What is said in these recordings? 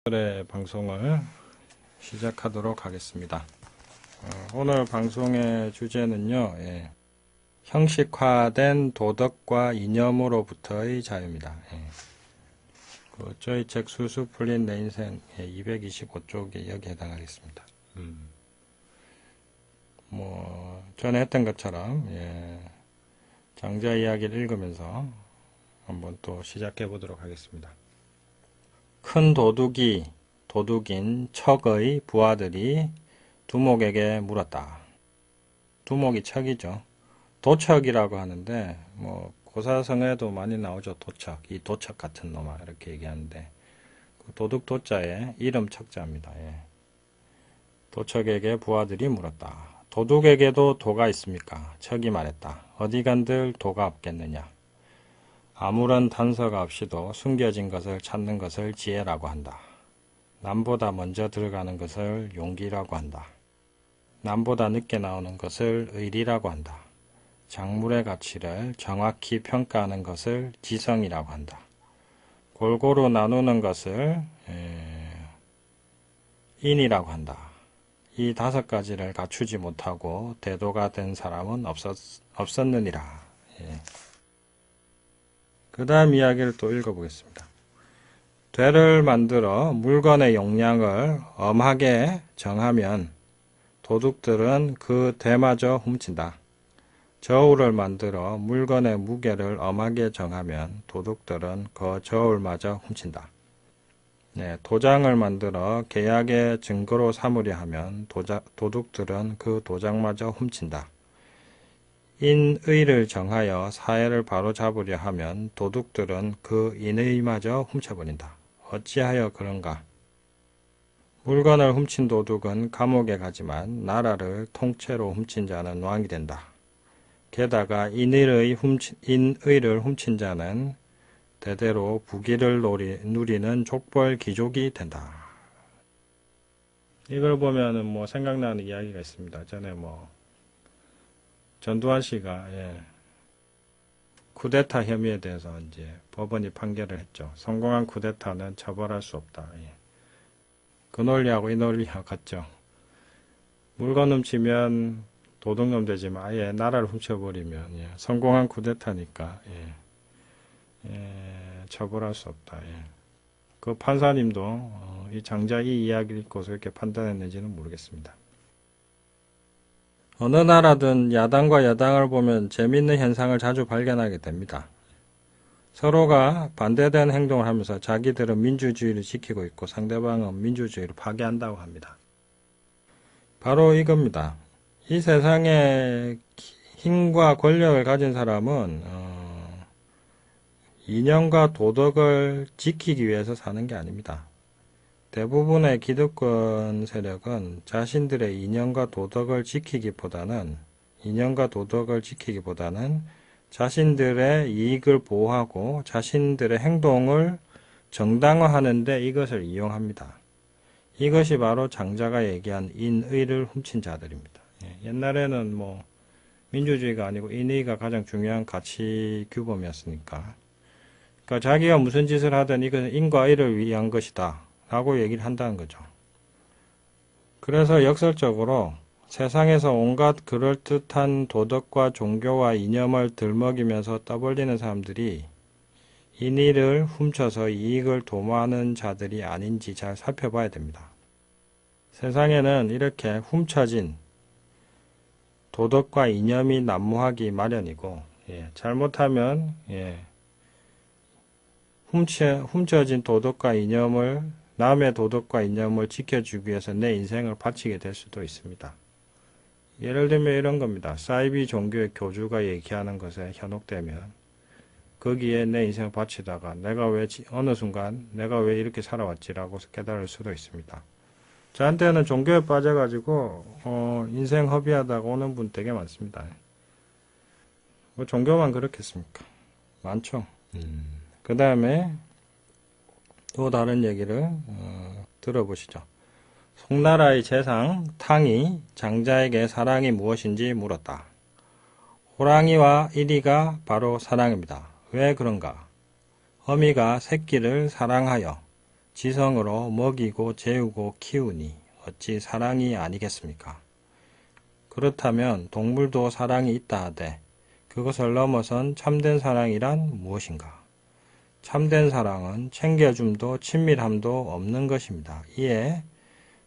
오늘의 방송을 시작하도록 하겠습니다. 오늘 방송의 주제는요, 형식화된 도덕과 이념으로부터의 자유입니다. 저희 책 술술 풀린 내 인생 225쪽에 여기에 해당하겠습니다. 전에 했던 것처럼 장자 이야기를 읽으면서 한번 또 시작해 보도록 하겠습니다. 큰 도둑인 척의 부하들이 두목에게 물었다. 두목이 척이죠. 도척이라고 하는데 고사성에도 많이 나오죠. 도척, 이 도척 같은 놈아 이렇게 얘기하는데 도둑 도자에 이름 척자입니다. 도척에게 부하들이 물었다. 도둑에게도 도가 있습니까? 척이 말했다. 어디간들 도가 없겠느냐. 아무런 단서가 없이도 숨겨진 것을 찾는 것을 지혜라고 한다. 남보다 먼저 들어가는 것을 용기라고 한다. 남보다 늦게 나오는 것을 의리라고 한다. 작물의 가치를 정확히 평가하는 것을 지성이라고 한다. 골고루 나누는 것을 인이라고 한다. 이 5가지를 갖추지 못하고 대도가 된 사람은 없었느니라. 그 다음 이야기를 또 읽어보겠습니다. 되를 만들어 물건의 용량을 엄하게 정하면 도둑들은 그 되마저 훔친다. 저울을 만들어 물건의 무게를 엄하게 정하면 도둑들은 그 저울마저 훔친다. 도장을 만들어 계약의 증거로 삼으려 하면 도둑들은 그 도장마저 훔친다. 인의를 정하여 사회를 바로잡으려 하면 도둑들은 그 인의마저 훔쳐버린다. 어찌하여 그런가? 물건을 훔친 도둑은 감옥에 가지만 나라를 통째로 훔친 자는 왕이 된다. 게다가 인의를 훔친 자는 대대로 부귀를 누리는 족벌 귀족이 된다. 이걸 보면은 생각나는 이야기가 있습니다. 전에 전두환 씨가 쿠데타 혐의에 대해서 이제 법원이 판결을 했죠. 성공한 쿠데타는 처벌할 수 없다. 그 논리하고 이 논리하고 같죠. 물건 훔치면 도둑놈 되지만 아예 나라를 훔쳐버리면 성공한 쿠데타니까 처벌할 수 없다. 그 판사님도 이 장자 이 이야기를 읽고서 이렇게 판단했는지는 모르겠습니다. 어느 나라든 야당과 여당을 보면 재미있는 현상을 자주 발견하게 됩니다. 서로가 반대되는 행동을 하면서 자기들은 민주주의를 지키고 있고 상대방은 민주주의를 파괴한다고 합니다. 바로 이겁니다. 이 세상에 힘과 권력을 가진 사람은 이념과 도덕을 지키기 위해서 사는 게 아닙니다. 대부분의 기득권 세력은 자신들의 이념과 도덕을 지키기보다는 자신들의 이익을 보호하고 자신들의 행동을 정당화하는 데 이것을 이용합니다. 이것이 바로 장자가 얘기한 인의를 훔친 자들입니다. 옛날에는 민주주의가 아니고 인의가 가장 중요한 가치 규범이었으니까. 그러니까 자기가 무슨 짓을 하든 이것은 인과 의를 위한 것이다 라고 얘기를 한다는 거죠. 그래서 역설적으로 세상에서 온갖 그럴듯한 도덕과 종교와 이념을 들먹이면서 떠벌리는 사람들이 인의를 훔쳐서 이익을 도모하는 자들이 아닌지 잘 살펴봐야 됩니다. 세상에는 이렇게 훔쳐진 도덕과 이념이 난무하기 마련이고 잘못하면 훔쳐진 도덕과 이념을 남의 도덕과 이념을 지켜주기 위해서 내 인생을 바치게 될 수도 있습니다. 예를 들면 이런 겁니다. 사이비 종교의 교주가 얘기하는 것에 현혹되면 거기에 내 인생을 바치다가 어느 순간 내가 왜 이렇게 살아왔지라고 깨달을 수도 있습니다. 저한테는 종교에 빠져가지고 인생 허비하다가 오는 분 되게 많습니다. 종교만 그렇겠습니까? 많죠. 그 다음에 또 다른 얘기를 들어보시죠. 송나라의 재상 탕이 장자에게 사랑이 무엇인지 물었다. 호랑이와 이리가 바로 사랑입니다. 왜 그런가? 어미가 새끼를 사랑하여 지성으로 먹이고 재우고 키우니 어찌 사랑이 아니겠습니까? 그렇다면 동물도 사랑이 있다 하되 그것을 넘어선 참된 사랑이란 무엇인가? 참된 사랑은 챙겨줌도 친밀함도 없는 것입니다. 이에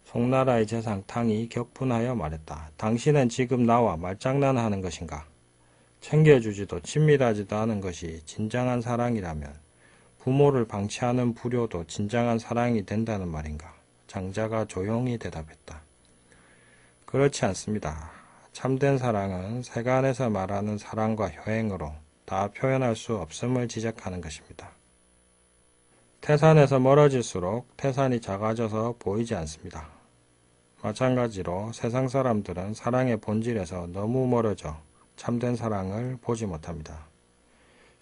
송나라의 재상 탕이 격분하여 말했다. 당신은 지금 나와 말장난하는 것인가? 챙겨주지도 친밀하지도 않은 것이 진정한 사랑이라면 부모를 방치하는 불효도 진정한 사랑이 된다는 말인가? 장자가 조용히 대답했다. 그렇지 않습니다. 참된 사랑은 세간에서 말하는 사랑과 효행으로 다 표현할 수 없음을 지적하는 것입니다. 태산에서 멀어질수록 태산이 작아져서 보이지 않습니다. 마찬가지로 세상 사람들은 사랑의 본질에서 너무 멀어져 참된 사랑을 보지 못합니다.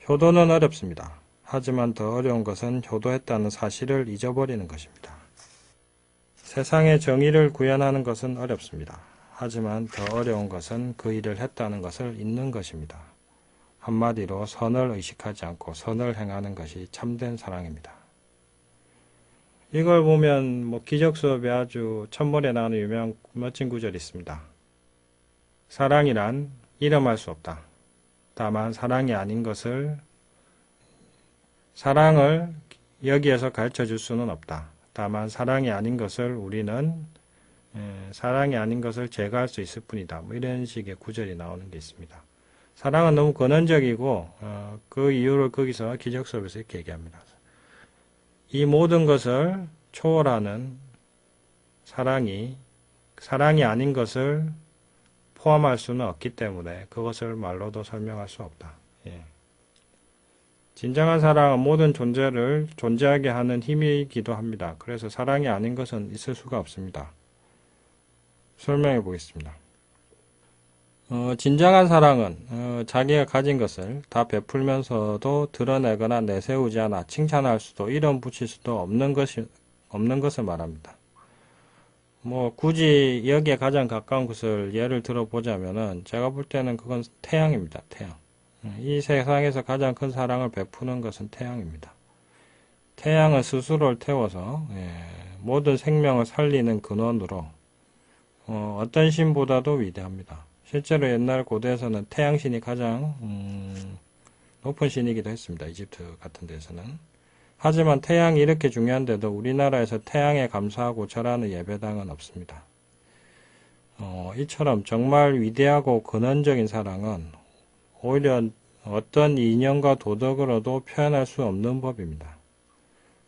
효도는 어렵습니다. 하지만 더 어려운 것은 효도했다는 사실을 잊어버리는 것입니다. 세상의 정의를 구현하는 것은 어렵습니다. 하지만 더 어려운 것은 그 일을 했다는 것을 잊는 것입니다. 한마디로 선을 의식하지 않고 선을 행하는 것이 참된 사랑입니다. 이걸 보면 기적 수업에 아주 천문에 나오는 유명한 멋진 구절이 있습니다. 사랑이란 이름할 수 없다. 다만 사랑이 아닌 것을 사랑을 여기에서 가르쳐 줄 수는 없다. 다만 사랑이 아닌 것을 우리는 사랑이 아닌 것을 제거할 수 있을 뿐이다. 이런 식의 구절이 나오는 게 있습니다. 사랑은 너무 근원적이고 그 이유를 거기서 기적 수업에서 이렇게 얘기합니다. 이 모든 것을 초월하는 사랑이 아닌 것을 포함할 수는 없기 때문에 그것을 말로도 설명할 수 없다. 진정한 사랑은 모든 존재를 존재하게 하는 힘이기도 합니다. 그래서 사랑이 아닌 것은 있을 수가 없습니다. 설명해 보겠습니다. 진정한 사랑은 자기가 가진 것을 다 베풀면서도 드러내거나 내세우지 않아 칭찬할 수도 이름 붙일 수도 없는 것을 말합니다. 굳이 여기에 가장 가까운 것을 예를 들어보자면은 제가 볼 때는 그건 태양입니다. 태양. 이 세상에서 가장 큰 사랑을 베푸는 것은 태양입니다. 태양은 스스로를 태워서 모든 생명을 살리는 근원으로 어떤 신보다도 위대합니다. 실제로 옛날 고대에서는 태양신이 가장 높은 신이기도 했습니다. 이집트 같은 데서는. 하지만 태양이 이렇게 중요한데도 우리나라에서 태양에 감사하고 절하는 예배당은 없습니다. 이처럼 정말 위대하고 근원적인 사랑은 오히려 어떤 이념과 도덕으로도 표현할 수 없는 법입니다.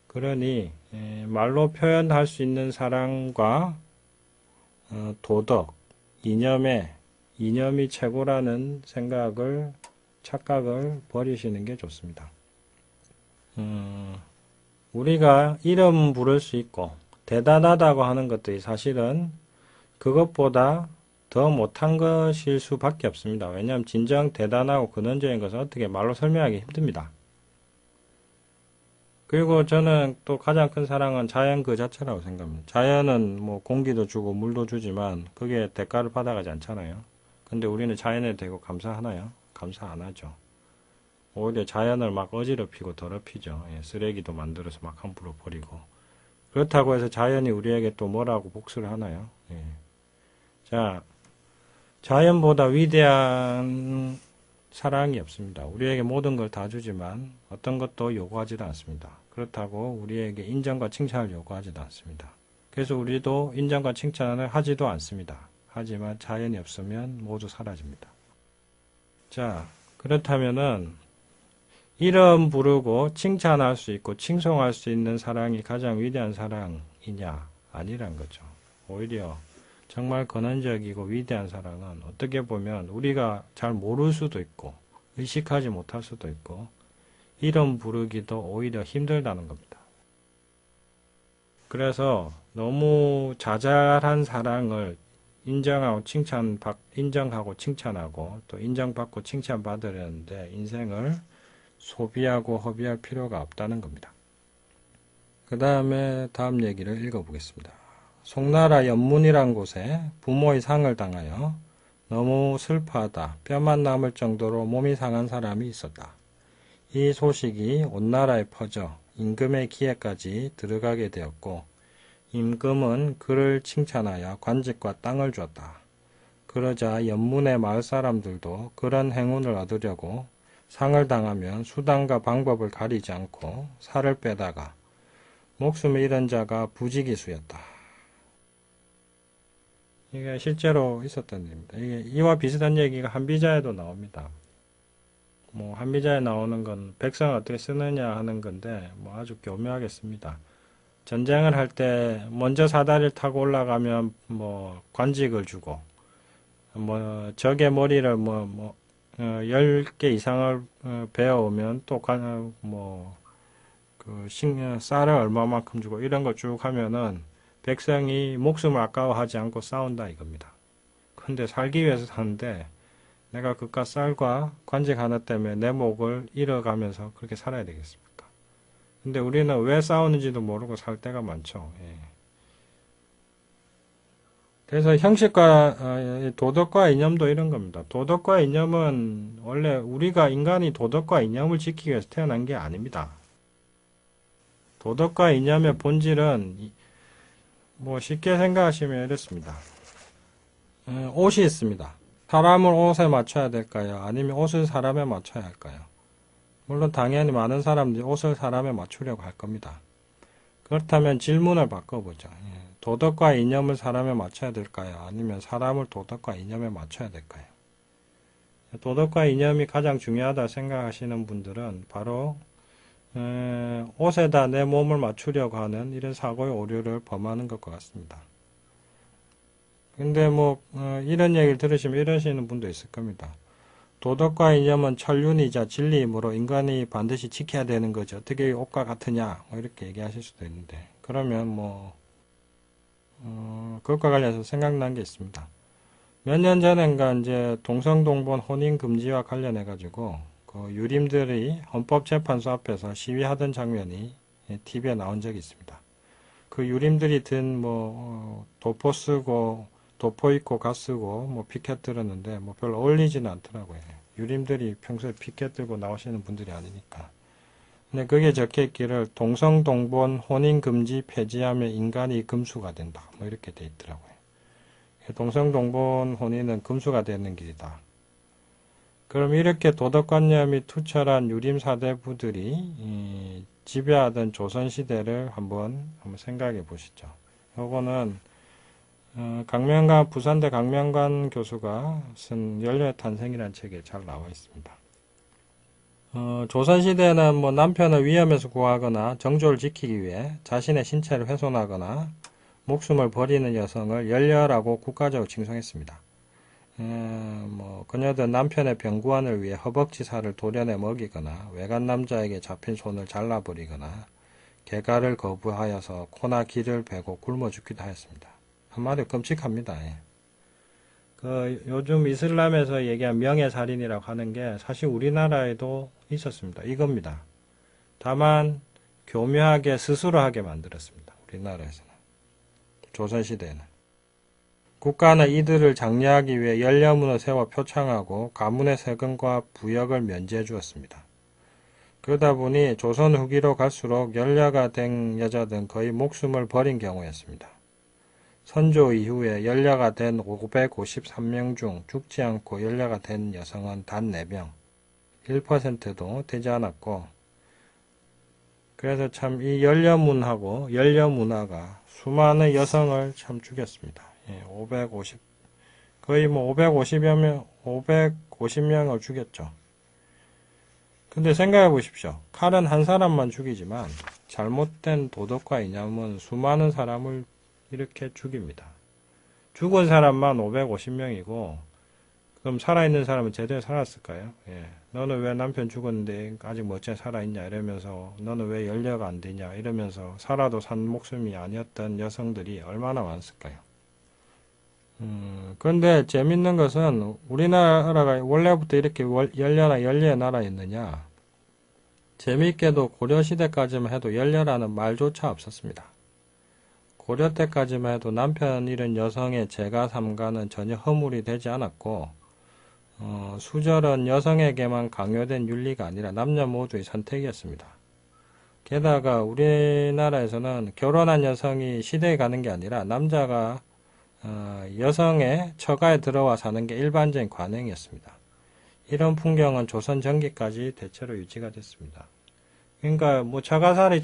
그러니 말로 표현할 수 있는 사랑과 도덕, 이념이 최고라는 착각을 버리시는 게 좋습니다. 우리가 이름 부를 수 있고 대단하다고 하는 것들이 사실은 그것보다 더 못한 것일 수밖에 없습니다. 왜냐하면 진정 대단하고 근원적인 것은 어떻게 말로 설명하기 힘듭니다. 그리고 저는 또 가장 큰 사랑은 자연 그 자체라고 생각합니다. 자연은 공기도 주고 물도 주지만 그게 대가를 받아가지 않잖아요. 근데 우리는 자연에 대고 감사하나요? 감사 안 하죠. 오히려 자연을 막 어지럽히고 더럽히죠. 쓰레기도 만들어서 막 함부로 버리고. 그렇다고 해서 자연이 우리에게 또 뭐라고 복수를 하나요? 자, 자연보다 위대한 사랑이 없습니다. 우리에게 모든 걸 다 주지만 어떤 것도 요구하지도 않습니다. 그렇다고 우리에게 인정과 칭찬을 요구하지도 않습니다. 그래서 우리도 인정과 칭찬을 하지도 않습니다. 하지만 자연이 없으면 모두 사라집니다. 자, 그렇다면은 이름 부르고 칭찬할 수 있고 칭송할 수 있는 사랑이 가장 위대한 사랑이냐? 아니란 거죠. 오히려 정말 근원적이고 위대한 사랑은 어떻게 보면 우리가 잘 모를 수도 있고 의식하지 못할 수도 있고 이름 부르기도 오히려 힘들다는 겁니다. 그래서 너무 자잘한 사랑을 인정하고 칭찬하고 또 인정받고 칭찬받으려는데 인생을 소비하고 허비할 필요가 없다는 겁니다. 그 다음에 다음 얘기를 읽어보겠습니다. 송나라 연문이란 곳에 부모의 상을 당하여 너무 슬퍼하다 뼈만 남을 정도로 몸이 상한 사람이 있었다. 이 소식이 온 나라에 퍼져 임금의 기회까지 들어가게 되었고 임금은 그를 칭찬하여 관직과 땅을 주었다. 그러자 연문의 마을 사람들도 그런 행운을 얻으려고 상을 당하면 수단과 방법을 가리지 않고 살을 빼다가 목숨을 잃은 자가 부지기수였다. 이게 실제로 있었던 일입니다. 이게 이와 비슷한 얘기가 한비자에도 나옵니다. 뭐 한비자에 나오는 건 백성을 어떻게 쓰느냐 하는 건데 뭐 아주 교묘하게 씁니다. 전쟁을 할 때 먼저 사다리를 타고 올라가면 뭐 관직을 주고 뭐 적의 머리를 10개 이상을 베어오면 또 쌀을 얼마만큼 주고 이런 거 쭉 하면은 백성이 목숨을 아까워하지 않고 싸운다 이겁니다. 근데 살기 위해서 사는데 내가 그깟 쌀과 관직 하나 때문에 내 목을 잃어가면서 그렇게 살아야 되겠습니까? 근데 우리는 왜 싸우는지도 모르고 살 때가 많죠. 예. 그래서 형식과 도덕과 이념도 이런 겁니다. 도덕과 이념은 원래 우리가 인간이 도덕과 이념을 지키기 위해서 태어난 게 아닙니다. 도덕과 이념의 본질은 뭐 쉽게 생각하시면 이렇습니다. 옷이 있습니다. 사람을 옷에 맞춰야 될까요? 아니면 옷을 사람에 맞춰야 할까요? 물론 당연히 많은 사람들이 옷을 사람에 맞추려고 할 겁니다. 그렇다면 질문을 바꿔보죠. 도덕과 이념을 사람에 맞춰야 될까요? 아니면 사람을 도덕과 이념에 맞춰야 될까요? 도덕과 이념이 가장 중요하다 생각하시는 분들은 바로 옷에다 내 몸을 맞추려고 하는 이런 사고의 오류를 범하는 것과 같습니다. 근데 이런 얘기를 들으시면 이러시는 분도 있을 겁니다. 도덕과 이념은 천륜이자 진리이므로 인간이 반드시 지켜야 되는 거지 어떻게 옷과 같으냐 이렇게 얘기하실 수도 있는데 그러면 그것과 관련해서 생각난 게 있습니다. 몇 년 전인가 이제 동성동본 혼인 금지와 관련해 가지고 그 유림들이 헌법재판소 앞에서 시위하던 장면이 TV에 나온 적이 있습니다. 그 유림들이 든 도포 쓰고 도포 입고 가 쓰고 피켓 들었는데 별로 어울리지는 않더라고요. 유림들이 평소에 피켓 들고 나오시는 분들이 아니니까. 근데 거기에 적혀 있기를 동성동본 혼인금지 폐지하면 인간이 금수가 된다. 이렇게 돼 있더라고요. 동성동본 혼인은 금수가 되는 길이다. 그럼 이렇게 도덕관념이 투철한 유림 사대부들이 지배하던 조선시대를 한번 생각해 보시죠. 요거는 부산대 강명관 교수가 쓴 연료의 탄생이라는 책에 잘 나와 있습니다. 조선시대에는 남편을 위험에서 구하거나 정조를 지키기 위해 자신의 신체를 훼손하거나 목숨을 버리는 여성을 열녀라고 국가적으로 칭송했습니다. 그녀들 남편의 병구안을 위해 허벅지살을 도련에 먹이거나 외간 남자에게 잡힌 손을 잘라버리거나 개가를 거부하여서 코나 귀를 베고 굶어 죽기도 하였습니다. 한마디로 끔찍합니다. 요즘 이슬람에서 얘기한 명예살인이라고 하는 게 사실 우리나라에도 있었습니다. 이겁니다. 다만 교묘하게 스스로 하게 만들었습니다. 우리나라에서는. 조선시대에는. 국가는 이들을 장려하기 위해 열려문을 세워 표창하고 가문의 세금과 부역을 면제해 주었습니다. 그러다 보니 조선 후기로 갈수록 열려가 된 여자들은 거의 목숨을 버린 경우였습니다. 선조 이후에 열려가 된 553명 중 죽지 않고 열려가 된 여성은 단 4명, 1%도 되지 않았고, 그래서 참 이 열려문하고 열려문화가 수많은 여성을 참 죽였습니다. 550, 거의 550명을 죽였죠. 근데 생각해 보십시오. 칼은 한 사람만 죽이지만 잘못된 도덕과 이념은 수많은 사람을 이렇게 죽입니다. 죽은 사람만 550명이고 그럼 살아있는 사람은 제대로 살았을까요? 너는 왜 남편 죽었는데 아직 멋지게 살아있냐 이러면서 너는 왜 연려가 안 되냐 이러면서 살아도 산 목숨이 아니었던 여성들이 얼마나 많았을까요? 그런데 재밌는 것은 우리나라가 원래부터 이렇게 열려의 나라였느냐? 재미있게도 고려시대까지만 해도 열려라는 말조차 없었습니다. 고려 때까지만 해도 남편 잃은 여성의 재가 삼가는 전혀 허물이 되지 않았고 수절은 여성에게만 강요된 윤리가 아니라 남녀 모두의 선택이었습니다. 게다가 우리나라에서는 결혼한 여성이 시댁에 가는 게 아니라 남자가 여성의 처가에 들어와 사는 게 일반적인 관행이었습니다. 이런 풍경은 조선 전기까지 대체로 유지가 됐습니다. 그러니까 뭐 처가살이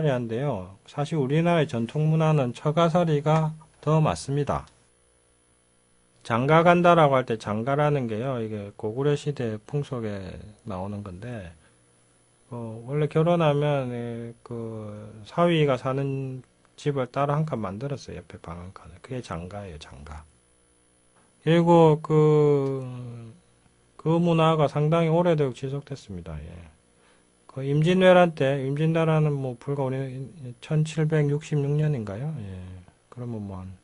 한데요. 사실 우리나라의 전통 문화는 처가살이가 더 맞습니다. 장가 간다라고 할 때 장가라는 게요. 이게 고구려 시대 풍속에 나오는 건데 원래 결혼하면 그 사위가 사는 집을 따로 한 칸 만들었어요. 옆에 방 한 칸을. 그게 장가예요, 장가. 그리고 그 문화가 상당히 오래되고 지속됐습니다. 예. 그 임진왜란 때, 임진왜란은 뭐 불과 우리 1766년인가요? 예. 그러면 뭐 한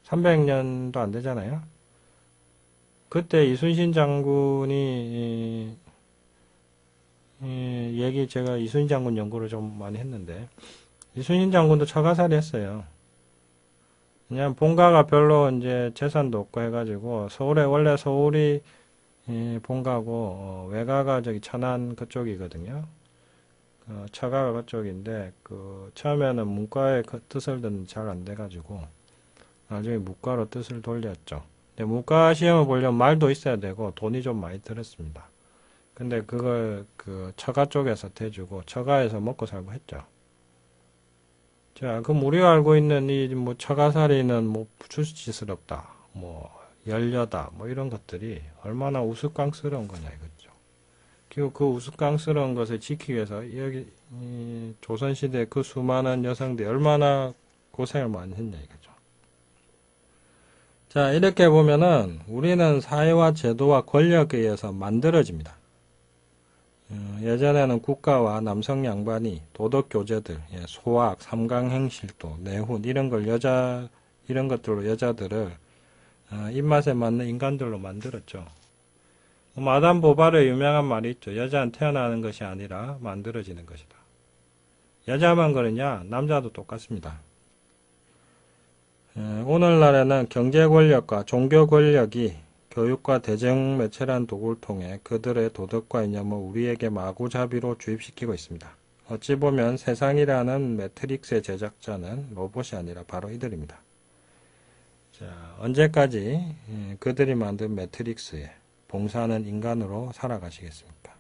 300년도 안 되잖아요. 그때 이순신 장군이 제가 이순신 장군 연구를 좀 많이 했는데 이순신 장군도 처가살이 했어요. 그냥 본가가 별로 이제 재산도 없고 해가지고 원래 서울이 본가고 외가가 저기 천안 그쪽이거든요. 처가가 그쪽인데 처음에는 문과에 그 뜻을 듣는데 잘 안 돼가지고 나중에 무과로 뜻을 돌렸죠. 근데 문과 시험을 보려면 말도 있어야 되고 돈이 좀 많이 들었습니다. 근데 그걸 처가 쪽에서 대주고 처가에서 먹고 살고 했죠. 자, 그럼 우리가 알고 있는 이 뭐 처가살이는 뭐 수치스럽다, 뭐 열려다, 뭐 이런 것들이 얼마나 우스꽝스러운 거냐 이거죠. 그리고 그 우스꽝스러운 것을 지키기 위해서 여기 조선시대 그 수많은 여성들이 얼마나 고생을 많이 했냐 이거죠. 자, 이렇게 보면은 우리는 사회와 제도와 권력에 의해서 만들어집니다. 예전에는 국가와 남성 양반이 도덕 교재들, 소학, 삼강행실도, 내훈 이런 것들로 여자들을 입맛에 맞는 인간들로 만들었죠. 마담 보바르의 유명한 말이 있죠. 여자는 태어나는 것이 아니라 만들어지는 것이다. 여자만 그러냐? 남자도 똑같습니다. 오늘날에는 경제 권력과 종교 권력이 교육과 대중 매체란 도구를 통해 그들의 도덕과 이념을 우리에게 마구잡이로 주입시키고 있습니다. 어찌 보면 세상이라는 매트릭스의 제작자는 로봇이 아니라 바로 이들입니다. 자, 언제까지 그들이 만든 매트릭스에 봉사하는 인간으로 살아가시겠습니까?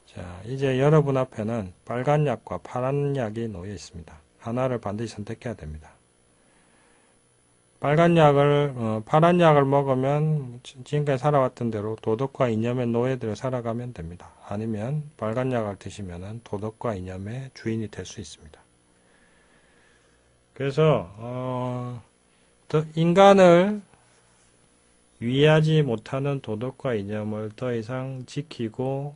자, 이제 여러분 앞에는 빨간 약과 파란 약이 놓여 있습니다. 하나를 반드시 선택해야 됩니다. 파란 약을 먹으면 지금까지 살아왔던 대로 도덕과 이념의 노예대로 살아가면 됩니다. 아니면 빨간 약을 드시면 도덕과 이념의 주인이 될 수 있습니다. 그래서 인간을 위하지 못하는 도덕과 이념을 더 이상 지키고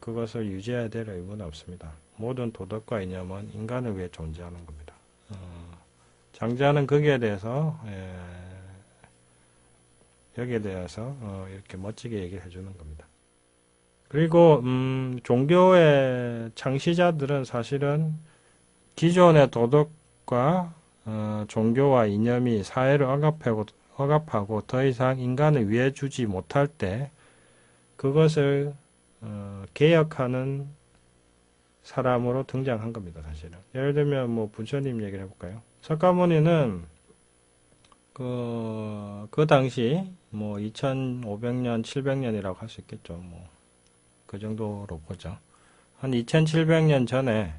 그것을 유지해야 될 의무는 없습니다. 모든 도덕과 이념은 인간을 위해 존재하는 겁니다. 장자는 거기에 대해서 여기에 대해서 이렇게 멋지게 얘기를 해주는 겁니다. 그리고 종교의 창시자들은 사실은 기존의 도덕과 종교와 이념이 사회를 억압하고 더 이상 인간을 위해주지 못할 때 그것을 개혁하는 사람으로 등장한 겁니다. 사실은 예를 들면 뭐 부처님 얘기를 해볼까요? 석가모니는 그 당시 뭐 2500년, 700년이라고 할 수 있겠죠. 뭐 그 정도로 보죠. 한 2700년 전에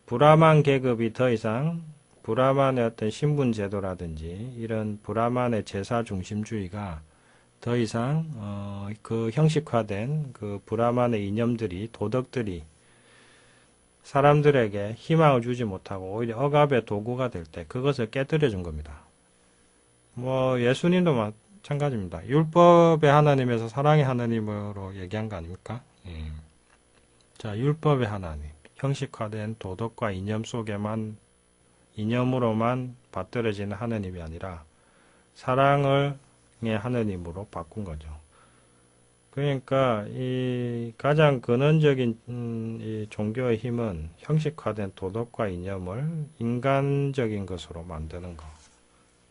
브라만 계급이 더 이상 브라만의 어떤 신분 제도라든지 이런 브라만의 제사 중심주의가 더 이상 그 형식화된 그 브라만의 이념들이 도덕들이 사람들에게 희망을 주지 못하고 오히려 억압의 도구가 될 때 그것을 깨뜨려 준 겁니다. 뭐 예수님도 마찬가지입니다. 율법의 하나님에서 사랑의 하나님으로 얘기한 거 아닙니까? 자, 율법의 하나님, 형식화된 도덕과 이념으로만 받들어지는 하나님이 아니라 사랑의 하나님으로 바꾼 거죠. 그러니까 이 가장 근원적인 이 종교의 힘은 형식화된 도덕과 이념을 인간적인 것으로 만드는 거.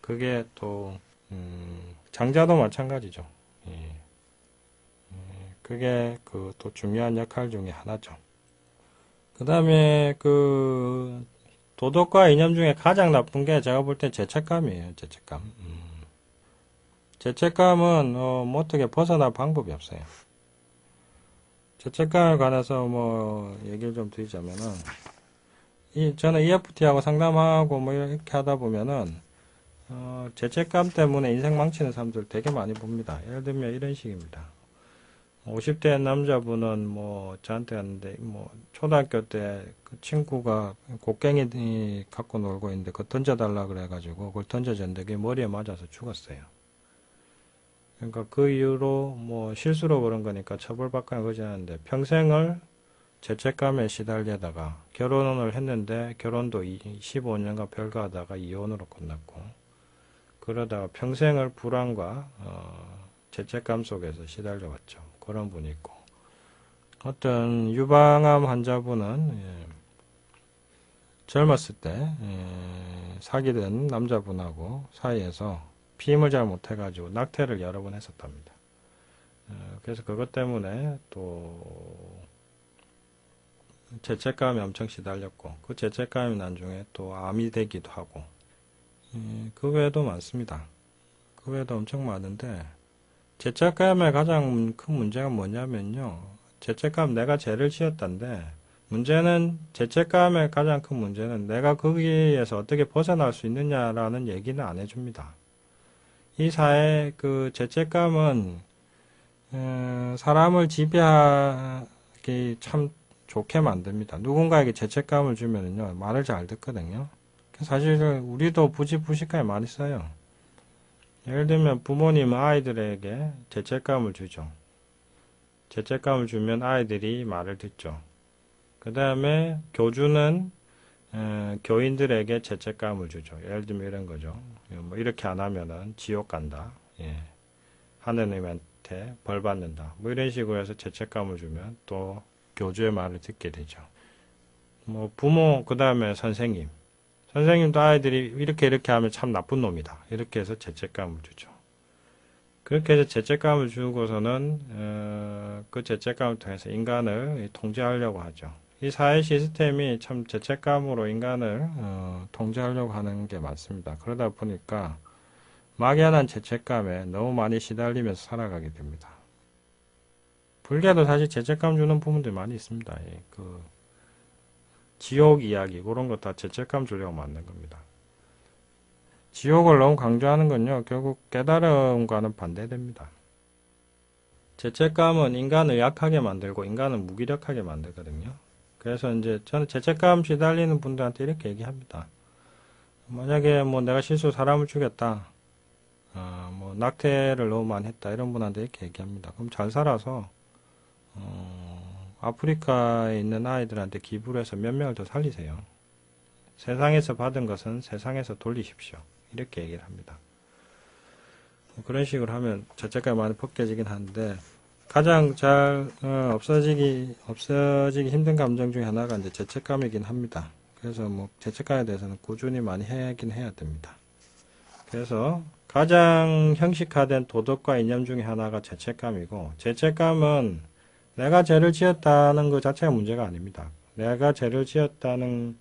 그게 또 장자도 마찬가지죠. 그게 또 중요한 역할 중에 하나죠. 그 다음에 도덕과 이념 중에 가장 나쁜 게 제가 볼 땐 죄책감이에요. 죄책감. 죄책감은 뭐 어떻게 벗어날 방법이 없어요. 죄책감에 관해서 뭐 얘기를 좀 드리자면은 저는 EFT하고 상담하고 뭐 이렇게 하다 보면은 죄책감 때문에 인생 망치는 사람들 되게 많이 봅니다. 예를 들면 이런 식입니다. 50대 남자분은 뭐 저한테 왔는데 뭐 초등학교 때 그 친구가 곡괭이 갖고 놀고 있는데 그거 던져달라 그래가지고 그걸 던져줬는데 그게 머리에 맞아서 죽었어요. 그러니까 그 이후로 뭐 실수로 그런 거니까 처벌받거나 그러지 않는데 평생을 죄책감에 시달리다가 결혼을 했는데 결혼도 15년간 별거하다가 이혼으로 끝났고 그러다가 평생을 불안과 죄책감 속에서 시달려왔죠. 그런 분이 있고 어떤 유방암 환자분은 젊었을 때 사귀던 남자분하고 사이에서 피임을 잘 못해가지고 낙태를 여러 번 했었답니다. 그래서 그것 때문에 또 죄책감에 엄청 시달렸고 그 죄책감이 나중에 또 암이 되기도 하고 그 외에도 많습니다. 그 외에도 엄청 많은데 죄책감의 가장 큰 문제가 뭐냐면요. 죄책감 내가 죄를 지었다는데 문제는 죄책감의 가장 큰 문제는 내가 거기에서 어떻게 벗어날 수 있느냐라는 얘기는 안 해줍니다. 이 사회 그 죄책감은 사람을 지배하기 참 좋게 만듭니다. 누군가에게 죄책감을 주면은요 말을 잘 듣거든요. 사실 우리도 부지부식하게 많이 써요. 예를 들면 부모님은 아이들에게 죄책감을 주죠. 죄책감을 주면 아이들이 말을 듣죠. 그 다음에 교주는 교인들에게 죄책감을 주죠. 예를 들면 이런 거죠. 뭐 이렇게 안 하면은 지옥 간다. 예. 하느님한테 벌 받는다. 뭐 이런 식으로 해서 죄책감을 주면 또 교주의 말을 듣게 되죠. 뭐 부모 그 다음에 선생님. 선생님도 아이들이 이렇게 하면 참 나쁜 놈이다. 이렇게 해서 죄책감을 주죠. 그렇게 해서 죄책감을 주고서는 그 죄책감을 통해서 인간을 통제하려고 하죠. 이 사회 시스템이 참 죄책감으로 인간을 통제하려고 하는 게 많습니다. 그러다 보니까 막연한 죄책감에 너무 많이 시달리면서 살아가게 됩니다. 불교도 사실 죄책감 주는 부분들이 많이 있습니다. 그 지옥 이야기 그런 거 다 죄책감 주려고 만든 겁니다. 지옥을 너무 강조하는 건요 결국 깨달음과는 반대됩니다. 죄책감은 인간을 약하게 만들고 인간을 무기력하게 만들거든요. 그래서 이제 저는 죄책감 시달리는 분들한테 이렇게 얘기합니다. 만약에 뭐 내가 실수로 사람을 죽였다, 뭐 낙태를 너무 많이 했다 이런 분한테 이렇게 얘기합니다. 그럼 잘 살아서 아프리카에 있는 아이들한테 기부를 해서 몇 명을 더 살리세요. 세상에서 받은 것은 세상에서 돌리십시오. 이렇게 얘기를 합니다. 그런 식으로 하면 죄책감이 많이 벗겨지긴 하는데 가장 잘 없어지기 힘든 감정 중에 하나가 이제 죄책감이긴 합니다. 그래서 뭐 죄책감에 대해서는 꾸준히 많이 해야긴 해야 됩니다. 그래서 가장 형식화된 도덕과 이념 중에 하나가 죄책감이고 죄책감은 내가 죄를 지었다는 것 자체가 문제가 아닙니다. 내가 죄를 지었다는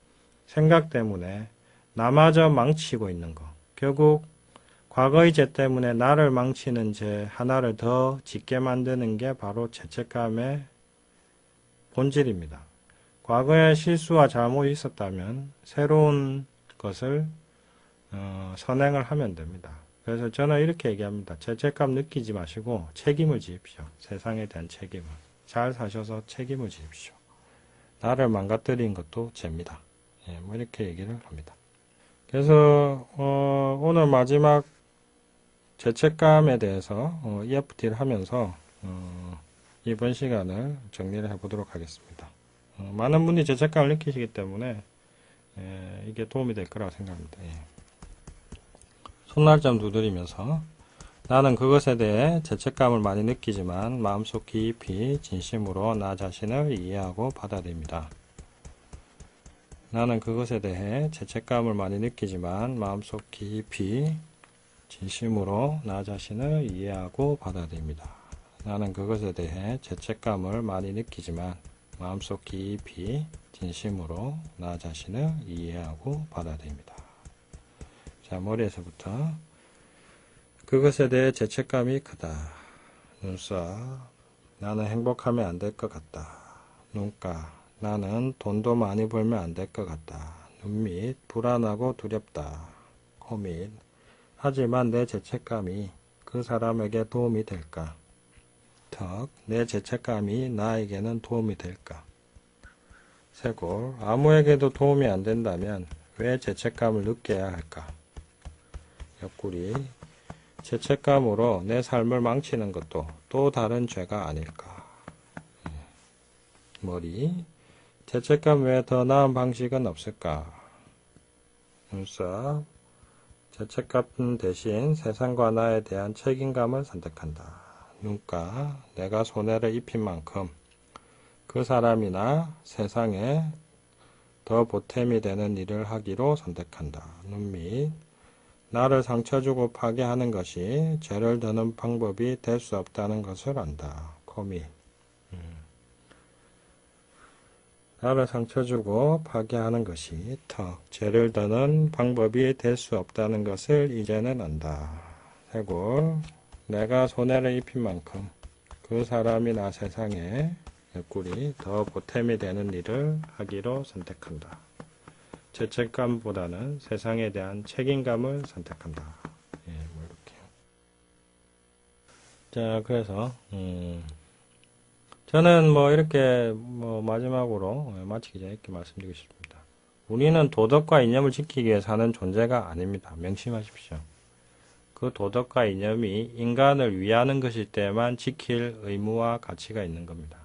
생각 때문에 나마저 망치고 있는 거. 결국 과거의 죄 때문에 나를 망치는 죄 하나를 더 짓게 만드는 게 바로 죄책감의 본질입니다. 과거에 실수와 잘못이 있었다면 새로운 것을 선행을 하면 됩니다. 그래서 저는 이렇게 얘기합니다. 죄책감 느끼지 마시고 책임을 지십시오. 세상에 대한 책임을. 잘 사셔서 책임을 지십시오. 나를 망가뜨린 것도 죄입니다. 예, 뭐 이렇게 얘기를 합니다. 그래서 오늘 마지막 죄책감에 대해서 EFT를 하면서 이번 시간을 정리를 해보도록 하겠습니다. 많은 분이 죄책감을 느끼시기 때문에 이게 도움이 될 거라고 생각합니다. 예. 손날점 두드리면서 나는 그것에 대해 죄책감을 많이 느끼지만 마음속 깊이 진심으로 나 자신을 이해하고 받아들입니다. 나는 그것에 대해 죄책감을 많이 느끼지만 마음속 깊이 진심으로 나 자신을 이해하고 받아들입니다. 나는 그것에 대해 죄책감을 많이 느끼지만 마음속 깊이 진심으로 나 자신을 이해하고 받아들입니다. 자, 머리에서부터 그것에 대해 죄책감이 크다. 눈썹, 나는 행복하면 안 될 것 같다. 눈가, 나는 돈도 많이 벌면 안 될 것 같다. 눈밑, 불안하고 두렵다. 코밑, 하지만 내 죄책감이 그 사람에게 도움이 될까? 턱, 내 죄책감이 나에게는 도움이 될까? 쇄골, 아무에게도 도움이 안 된다면 왜 죄책감을 느껴야 할까? 옆구리, 죄책감으로 내 삶을 망치는 것도 또 다른 죄가 아닐까? 머리, 죄책감 외에 더 나은 방식은 없을까? 눈썹, 죄책감 대신 세상과 나에 대한 책임감을 선택한다. 눈가, 내가 손해를 입힌 만큼 그 사람이나 세상에 더 보탬이 되는 일을 하기로 선택한다. 눈밑, 나를 상처주고 파괴하는 것이 죄를 드는 방법이 될 수 없다는 것을 안다. 코밑, 나를 상처주고 파괴하는 것이 턱, 죄를 드는 방법이 될 수 없다는 것을 이제는 안다. 쇄골, 내가 손해를 입힌 만큼 그 사람이나 세상에 옆구리 더 보탬이 되는 일을 하기로 선택한다. 죄책감보다는 세상에 대한 책임감을 선택한다. 예, 뭐 이렇게. 자, 그래서 저는 뭐 이렇게 뭐 마지막으로 마치기 전에 이렇게 말씀드리고 싶습니다. 우리는 도덕과 이념을 지키기 위해 사는 존재가 아닙니다. 명심하십시오. 그 도덕과 이념이 인간을 위하는 것일 때만 지킬 의무와 가치가 있는 겁니다.